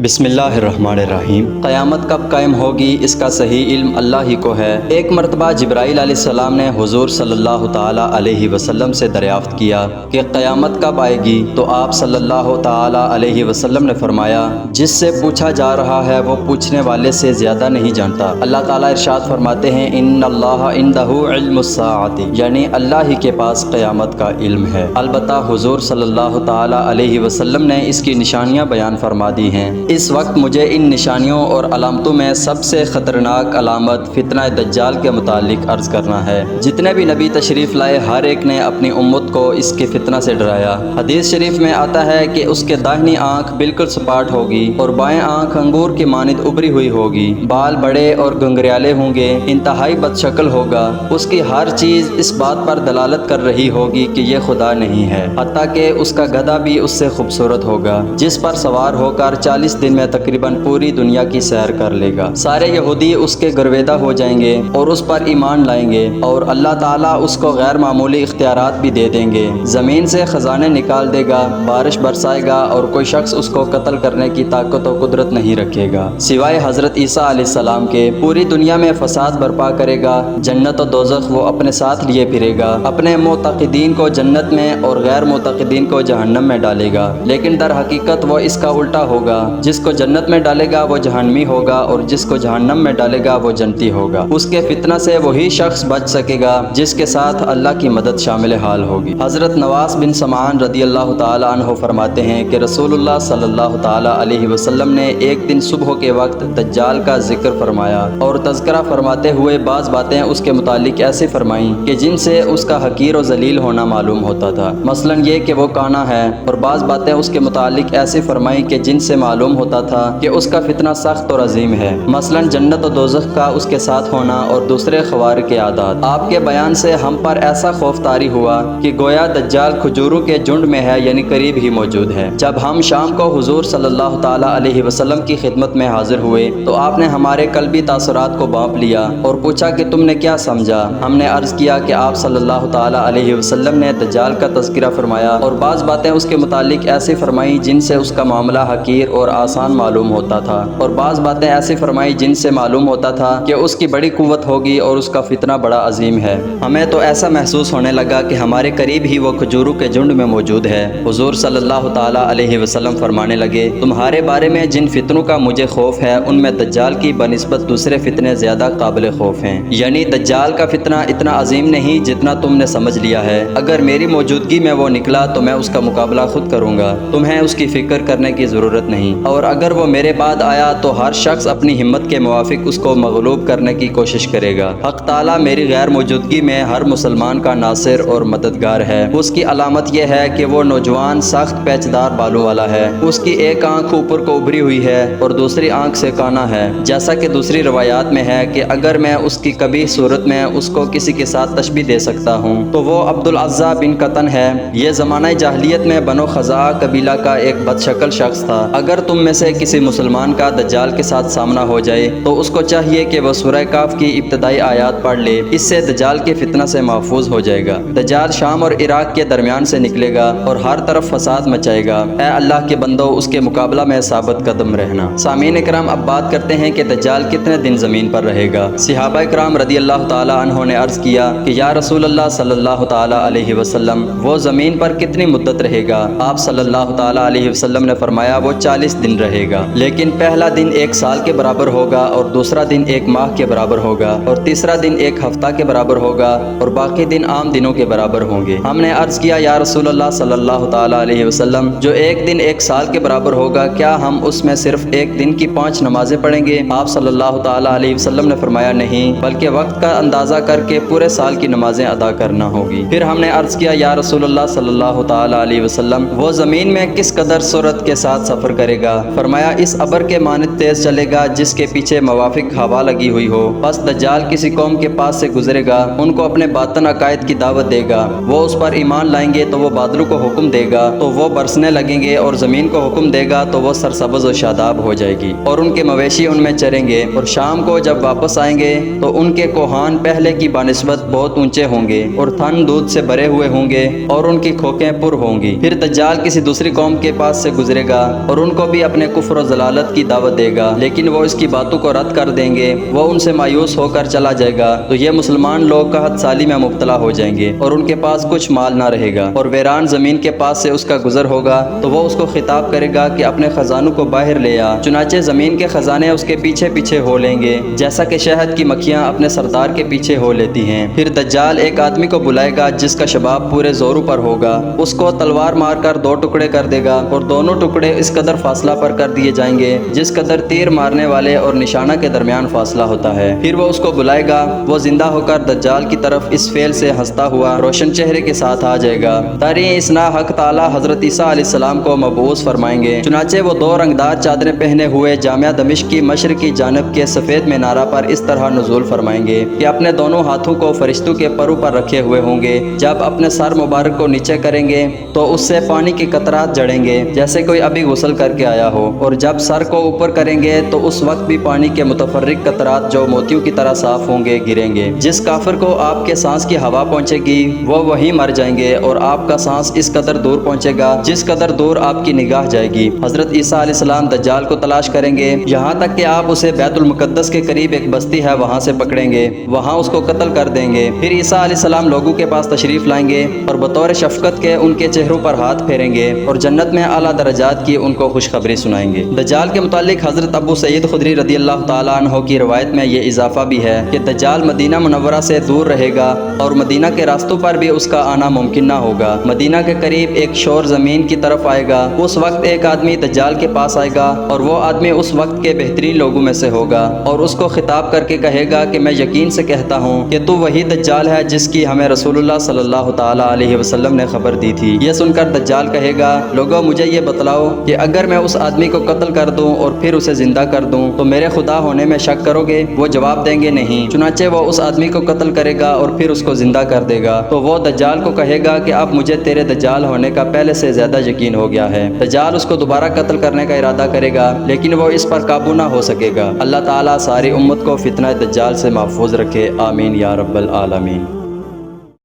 بسم اللہ الرحمن الرحیم۔ قیامت کب قائم ہوگی اس کا صحیح علم اللہ ہی کو ہے۔ ایک مرتبہ جبرائیل علیہ السلام نے حضور صلی اللہ تعالیٰ علیہ وسلم سے دریافت کیا کہ قیامت کب آئے گی، تو آپ صلی اللہ تعالیٰ علیہ وسلم نے فرمایا، جس سے پوچھا جا رہا ہے وہ پوچھنے والے سے زیادہ نہیں جانتا۔ اللہ تعالیٰ ارشاد فرماتے ہیں، ان اللہ عندہ علم الساعۃ، یعنی اللہ ہی کے پاس قیامت کا علم ہے۔ البتہ حضور صلی اللہ تعالیٰ علیہ وسلم نے اس کی نشانیاں بیان فرما دی ہیں۔ اس وقت مجھے ان نشانیوں اور علامتوں میں سب سے خطرناک علامت فتنہ دجال کے متعلق عرض کرنا ہے۔ جتنے بھی نبی تشریف لائے ہر ایک نے اپنی امت کو اس کے فتنہ سے ڈرایا۔ حدیث شریف میں آتا ہے کہ اس کے داہنی آنکھ بالکل سپاٹ ہوگی اور بائیں آنکھ انگور کی مانند ابری ہوئی ہوگی، بال بڑے اور گنگریالے ہوں گے، انتہائی بد شکل ہوگا۔ اس کی ہر چیز اس بات پر دلالت کر رہی ہوگی کہ یہ خدا نہیں ہے، حتیٰ کہ اس کا گدھا بھی اس سے خوبصورت ہوگا، جس پر سوار ہو کر 40 دن میں تقریباً پوری دنیا کی سیر کر لے گا۔ سارے یہودی اس کے گرویدہ ہو جائیں گے اور اس پر ایمان لائیں گے، اور اللہ تعالیٰ اس کو غیر معمولی اختیارات بھی دے دیں گے۔ زمین سے خزانے نکال دے گا، بارش برسائے گا، اور کوئی شخص اس کو قتل کرنے کی طاقت و قدرت نہیں رکھے گا سوائے حضرت عیسیٰ علیہ السلام کے۔ پوری دنیا میں فساد برپا کرے گا، جنت و دوزخ وہ اپنے ساتھ لیے پھرے گا، اپنے معتقدین کو جنت میں اور غیر معتقدین کو جہنم میں ڈالے گا۔ لیکن در حقیقت وہ اس کا الٹا ہوگا، جس کو جنت میں ڈالے گا وہ جہنمی ہوگا، اور جس کو جہنم میں ڈالے گا وہ جنتی ہوگا۔ اس کے فتنہ سے وہی شخص بچ سکے گا جس کے ساتھ اللہ کی مدد شامل حال ہوگی۔ حضرت نواس بن سمعان رضی اللہ تعالی عنہ فرماتے ہیں کہ رسول اللہ صلی اللہ تعالی علیہ وسلم نے ایک دن صبح کے وقت دجال کا ذکر فرمایا اور تذکرہ فرماتے ہوئے بعض باتیں اس کے متعلق ایسی فرمائیں کہ جن سے اس کا حقیر و ذلیل ہونا معلوم ہوتا تھا، مثلا یہ کہ وہ کانا ہے، اور بعض باتیں اس کے متعلق ایسی فرمائیں کہ جن سے معلوم ہوتا تھا کہ اس کا فتنہ سخت اور عظیم ہے، مثلا جنت و دوزخ کا اس کے ساتھ ہونا اور دوسرے خوارق کے عادات۔ آپ کے بیان سے ہم پر ایسا خوف طاری ہوا کہ گویا دجال کھجوروں کے جھنڈ میں ہے، یعنی قریب ہی موجود ہے۔ جب ہم شام کو حضور صلی اللہ تعالی علیہ وسلم کی خدمت میں حاضر ہوئے تو آپ نے ہمارے قلبی تاثرات کو بانپ لیا اور پوچھا کہ تم نے کیا سمجھا؟ ہم نے عرض کیا کہ آپ صلی اللہ تعالی علیہ وسلم نے دجال کا تذکرہ فرمایا اور بعض باتیں اس کے متعلق ایسی فرمائیں جن سے اس کا معاملہ حقیر اور آسان معلوم ہوتا تھا، اور بعض باتیں ایسی فرمائی جن سے معلوم ہوتا تھا کہ اس کی بڑی قوت ہوگی اور اس کا فتنہ بڑا عظیم ہے۔ ہمیں تو ایسا محسوس ہونے لگا کہ ہمارے قریب ہی وہ کھجوروں کے جھنڈ میں موجود ہے۔ حضور صلی اللہ تعالی علیہ وسلم فرمانے لگے، تمہارے بارے میں جن فتنوں کا مجھے خوف ہے ان میں دجال کی بنسبت دوسرے فتنے زیادہ قابل خوف ہیں، یعنی دجال کا فتنہ اتنا عظیم نہیں جتنا تم نے سمجھ لیا ہے۔ اگر میری موجودگی میں وہ نکلا تو میں اس کا مقابلہ خود کروں گا، تمہیں اس کی فکر کرنے کی ضرورت نہیں، اور اگر وہ میرے بعد آیا تو ہر شخص اپنی ہمت کے موافق اس کو مغلوب کرنے کی کوشش کرے گا۔ حق تعالیٰ میری غیر موجودگی میں ہر مسلمان کا ناصر اور مددگار ہے۔ اس کی علامت یہ ہے کہ وہ نوجوان سخت پیچدار بالوں والا ہے، اس کی ایک آنکھ اوپر کو ابری ہوئی ہے اور دوسری آنکھ سے کانا ہے، جیسا کہ دوسری روایات میں ہے کہ اگر میں اس کی کبھی صورت میں اس کو کسی کے ساتھ تشبیہ دے سکتا ہوں تو وہ عبدالعزیٰ بن قطن ہے۔ یہ زمانہ جاہلیت میں بنو خزاعہ قبیلہ کا ایک بد شکل شخص تھا۔ اگر تم میں سے کسی مسلمان کا دجال کے ساتھ سامنا ہو جائے تو اس کو چاہیے کہ وہ سورہ کاف کی ابتدائی آیات پڑھ لے، اس سے دجال کے فتنہ سے محفوظ ہو جائے گا۔ دجال شام اور عراق کے درمیان سے نکلے گا اور ہر طرف فساد مچائے گا۔ اے اللہ کے بندو، اس کے مقابلہ میں ثابت قدم رہنا۔ سامعین کرام، اب بات کرتے ہیں کہ دجال کتنے دن زمین پر رہے گا۔ صحابہ کرام رضی اللہ تعالی عنہ نے عرض کیا کہ یا رسول اللہ صلی اللہ تعالی علیہ وسلم، وہ زمین پر کتنی مدت رہے گا؟ آپ صلی اللہ تعالی علیہ وسلم نے فرمایا وہ 40 دن رہے گا، لیکن پہلا دن 1 سال کے برابر ہوگا، اور دوسرا دن 1 ماہ کے برابر ہوگا، اور تیسرا دن 1 ہفتہ کے برابر ہوگا، اور باقی دن عام دنوں کے برابر ہوں گے۔ ہم نے عرض کیا یا رسول اللہ صلی اللہ تعالی علیہ وسلم، جو ایک دن 1 سال کے برابر ہوگا کیا ہم اس میں صرف ایک دن کی 5 نمازیں پڑھیں گے؟ آپ صلی اللہ تعالی علیہ وسلم نے فرمایا نہیں، بلکہ وقت کا اندازہ کر کے پورے سال کی نمازیں ادا کرنا ہوگی۔ پھر ہم نے عرض کیا یا رسول اللہ صلی اللہ تعالی علیہ وسلم، وہ زمین میں کس قدر سرعت کے ساتھ سفر کرے گا؟ فرمایا اس ابر کے مانند تیز چلے گا جس کے پیچھے موافق ہوا لگی ہوئی ہو۔ بس دجال کسی قوم کے پاس سے گزرے گا، ان کو اپنے باطن عقائد کی دعوت دے گا، وہ اس پر ایمان لائیں گے تو وہ بادلوں کو حکم دے گا تو وہ برسنے لگیں گے، اور زمین کو حکم دے گا تو وہ سرسبز و شاداب ہو جائے گی، اور ان کے مویشی ان میں چریں گے، اور شام کو جب واپس آئیں گے تو ان کے کوہان پہلے کی بنسبت بہت اونچے ہوں گے اور تھن دودھ سے بھرے ہوئے ہوں گے اور ان کی کھوکیں پر ہوں گی۔ پھر دجال کسی دوسری قوم کے پاس سے گزرے گا اور ان کو بھی اپنے کفر و ضلالت کی دعوت دے گا، لیکن وہ اس کی باتوں کو رد کر دیں گے، وہ ان سے مایوس ہو کر چلا جائے گا، تو یہ مسلمان لوگ قحط سالی میں مبتلا ہو جائیں گے اور ان کے پاس کچھ مال نہ رہے گا، اور ویران زمین کے پاس سے اس کا گزر ہوگا، تو وہ اس کو خطاب کرے گا کہ اپنے خزانوں کو باہر لے آ۔ چنانچہ زمین کے خزانے اس کے پیچھے پیچھے ہو لیں گے، جیسا کہ شہد کی مکھیاں اپنے سردار کے پیچھے ہو لیتی ہیں۔ پھر دجال ایک آدمی کو بلائے گا جس کا شباب پورے زوروں پر ہوگا، اس کو تلوار مار کر دو ٹکڑے کر دے گا، اور دونوں ٹکڑے اس قدر فاصلہ پر کر دیے جائیں گے جس قدر تیر مارنے والے اور نشانہ کے درمیان فاصلہ ہوتا ہے۔ پھر وہ اس کو بلائے گا، وہ زندہ ہو کر دجال کی طرف اس فعل سے ہنستا ہوا روشن چہرے کے ساتھ آ جائے گا۔ تاریخ اسنا حق تعالی حضرت عیسیٰ علیہ السلام کو مبعوث فرمائیں گے، چنانچہ وہ دو رنگدار چادریں پہنے ہوئے جامعہ دمشق کی مشرق کی جانب کے سفید مینارہ پر اس طرح نزول فرمائیں گے کہ اپنے دونوں ہاتھوں کو فرشتوں کے پروں پر رکھے ہوئے ہوں گے۔ جب اپنے سر مبارک کو نیچے کریں گے تو اس سے پانی کے قطرات جڑیں گے جیسے کوئی ابھی غسل کر کے آیا ہو، اور جب سر کو اوپر کریں گے تو اس وقت بھی پانی کے متفرق قطرات جو موتیوں کی طرح صاف ہوں گے گریں گے۔ جس کافر کو آپ کے سانس کی ہوا پہنچے گی وہ وہیں مر جائیں گے، اور آپ کا سانس اس قدر دور پہنچے گا جس قدر دور آپ کی نگاہ جائے گی۔ حضرت عیسیٰ علیہ السلام دجال کو تلاش کریں گے یہاں تک کہ آپ اسے بیت المقدس کے قریب ایک بستی ہے وہاں سے پکڑیں گے، وہاں اس کو قتل کر دیں گے۔ پھر عیسیٰ علیہ السلام لوگوں کے پاس تشریف لائیں گے اور بطور شفقت کے ان کے چہروں پر ہاتھ پھیریں گے اور جنت میں اعلیٰ درجات کی ان کو خوشخبری سنائیں گے۔ دجال کے متعلق حضرت ابو سعید خدری رضی اللہ تعالیٰ عنہ کی روایت میں یہ اضافہ بھی ہے کہ دجال مدینہ منورہ سے دور رہے گا اور مدینہ کے راستوں پر بھی اس کا آنا ممکن نہ ہوگا۔ مدینہ کے قریب ایک شور زمین کی طرف آئے گا، اس وقت ایک آدمی دجال کے پاس آئے گا اور وہ آدمی اس وقت کے بہترین لوگوں میں سے ہوگا اور اس کو خطاب کر کے کہے گا کہ میں یقین سے کہتا ہوں کہ تو وہی دجال ہے جس کی ہمیں رسول اللہ صلی اللہ تعالیٰ علیہ وسلم نے خبر دی تھی۔ یہ سن کر دجال کہے گا، لوگوں مجھے یہ بتلاؤ کہ اگر میں اس آدمی کو قتل کر دوں اور پھر اسے زندہ کر دوں تو میرے خدا ہونے میں شک کرو گے؟ وہ جواب دیں گے نہیں۔ چنانچہ وہ اس آدمی کو قتل کرے گا اور پھر اس کو زندہ کر دے گا، تو وہ دجال کو کہے گا کہ اب مجھے تیرے دجال ہونے کا پہلے سے زیادہ یقین ہو گیا ہے۔ دجال اس کو دوبارہ قتل کرنے کا ارادہ کرے گا لیکن وہ اس پر قابو نہ ہو سکے گا۔ اللہ تعالیٰ ساری امت کو فتنہ دجال سے محفوظ رکھے، آمین یا رب العالمین۔